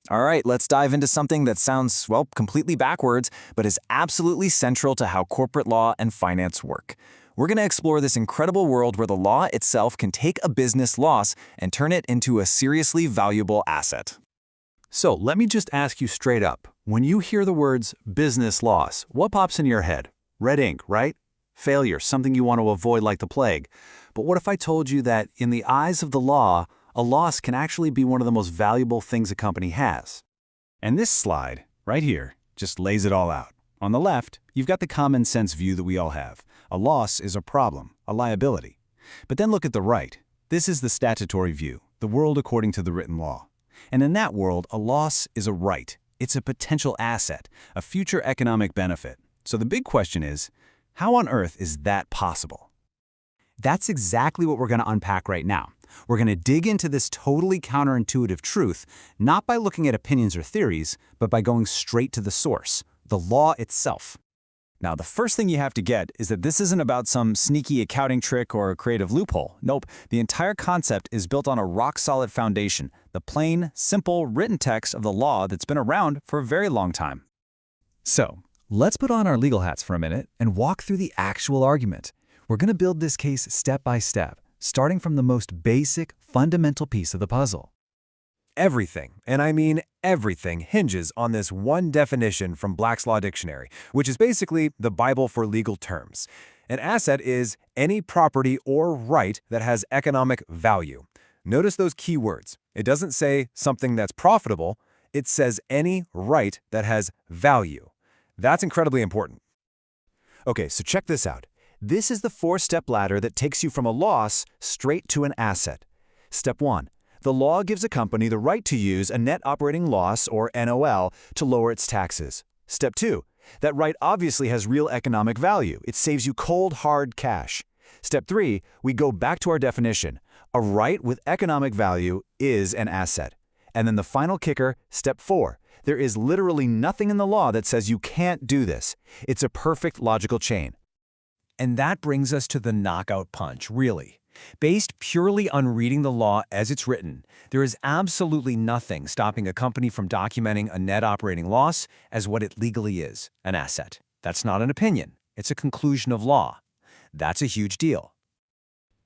All right, let's dive into something that sounds, well, completely backwards, but is absolutely central to how corporate law and finance work. We're going to explore this incredible world where the law itself can take a business loss and turn it into a seriously valuable asset. So let me just ask you straight up. When you hear the words business loss, what pops in your head? Red ink, right? Failure, something you want to avoid like the plague. But what if I told you that in the eyes of the law, a loss can actually be one of the most valuable things a company has? And this slide, right here, just lays it all out. On the left, you've got the common sense view that we all have. A loss is a problem, a liability. But then look at the right. This is the statutory view, the world according to the written law. And in that world, a loss is a right. It's a potential asset, a future economic benefit. So the big question is, how on earth is that possible? That's exactly what we're going to unpack right now. We're going to dig into this totally counterintuitive truth, not by looking at opinions or theories, but by going straight to the source, the law itself. Now, the first thing you have to get is that this isn't about some sneaky accounting trick or a creative loophole. Nope, the entire concept is built on a rock-solid foundation, the plain, simple, written text of the law that's been around for a very long time. So, let's put on our legal hats for a minute and walk through the actual argument. We're going to build this case step by step, starting from the most basic, fundamental piece of the puzzle. Everything, and I mean everything, hinges on this one definition from Black's Law Dictionary, which is basically the Bible for legal terms. An asset is any property or right that has economic value. Notice those key words. It doesn't say something that's profitable. It says any right that has value. That's incredibly important. Okay, so check this out. This is the four-step ladder that takes you from a loss straight to an asset. Step 1. The law gives a company the right to use a net operating loss, or NOL, to lower its taxes. Step 2. That right obviously has real economic value. It saves you cold, hard cash. Step 3. We go back to our definition. A right with economic value is an asset. And then the final kicker, Step 4. There is literally nothing in the law that says you can't do this. It's a perfect logical chain. And that brings us to the knockout punch, really. Based purely on reading the law as it's written, there is absolutely nothing stopping a company from documenting a net operating loss as what it legally is, an asset. That's not an opinion. It's a conclusion of law. That's a huge deal.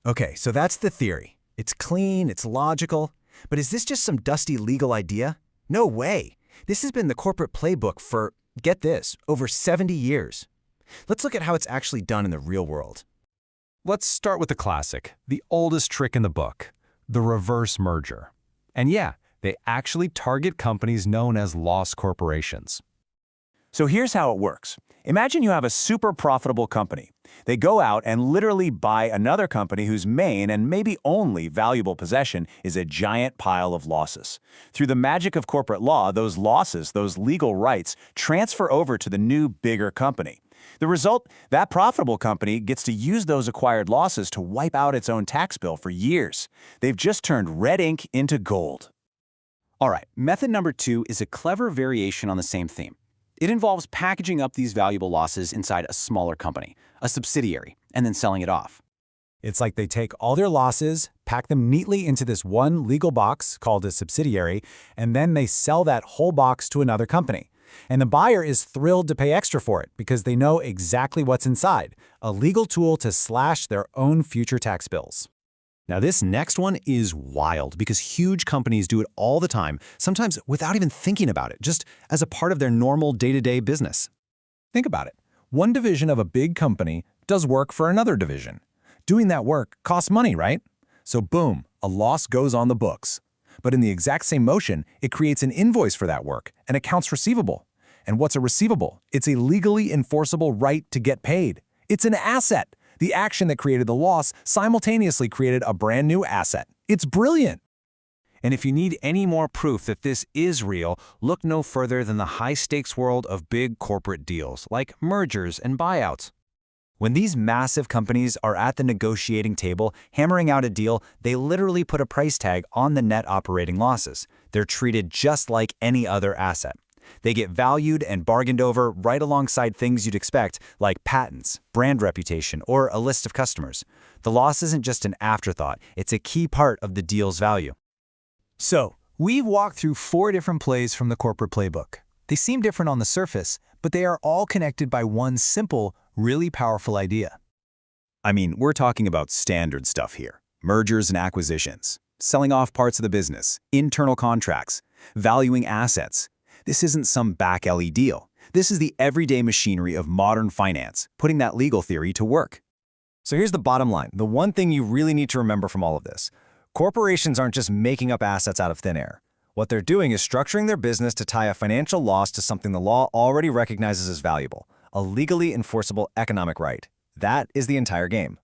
Okay, so that's the theory. It's clean, it's logical. But is this just some dusty legal idea? No way. This has been the corporate playbook for, get this, over 70 years. Let's look at how it's actually done in the real world. Let's start with the classic, the oldest trick in the book, the reverse merger. And yeah, they actually target companies known as loss corporations. So here's how it works. Imagine you have a super profitable company. They go out and literally buy another company whose main and maybe only valuable possession is a giant pile of losses. Through the magic of corporate law, those losses, those legal rights, transfer over to the new, bigger company. The result, that profitable company gets to use those acquired losses to wipe out its own tax bill for years. They've just turned red ink into gold. All right, method number 2 is a clever variation on the same theme. It involves packaging up these valuable losses inside a smaller company, a subsidiary, and then selling it off. It's like they take all their losses, pack them neatly into this one legal box called a subsidiary, and then they sell that whole box to another company. And the buyer is thrilled to pay extra for it because they know exactly what's inside, a legal tool to slash their own future tax bills. Now this next one is wild because huge companies do it all the time, sometimes without even thinking about it, just as a part of their normal day-to-day business. Think about it. One division of a big company does work for another division. Doing that work costs money, right? So boom, a loss goes on the books. But in the exact same motion, it creates an invoice for that work, an accounts receivable. And what's a receivable? It's a legally enforceable right to get paid. It's an asset. The action that created the loss simultaneously created a brand new asset. It's brilliant. And if you need any more proof that this is real, look no further than the high-stakes world of big corporate deals, like mergers and buyouts. When these massive companies are at the negotiating table hammering out a deal, they literally put a price tag on the net operating losses. They're treated just like any other asset. They get valued and bargained over right alongside things you'd expect, like patents, brand reputation, or a list of customers. The loss isn't just an afterthought, it's a key part of the deal's value. So, We've walked through 4 different plays from the corporate playbook. They seem different on the surface, but they are all connected by one simple, really powerful idea. I mean, we're talking about standard stuff here. Mergers and acquisitions, selling off parts of the business, internal contracts, valuing assets. This isn't some back alley deal. This is the everyday machinery of modern finance, putting that legal theory to work. So here's the bottom line, the one thing you really need to remember from all of this. Corporations aren't just making up assets out of thin air. What they're doing is structuring their business to tie a financial loss to something the law already recognizes as valuable, a legally enforceable economic right. That is the entire game.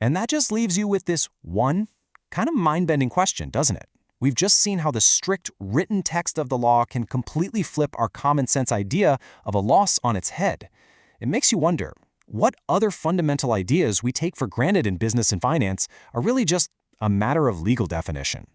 And that just leaves you with this one kind of mind-bending question, doesn't it? We've just seen how the strict written text of the law can completely flip our common sense idea of a loss on its head. It makes you wonder, what other fundamental ideas we take for granted in business and finance are really just a matter of legal definition?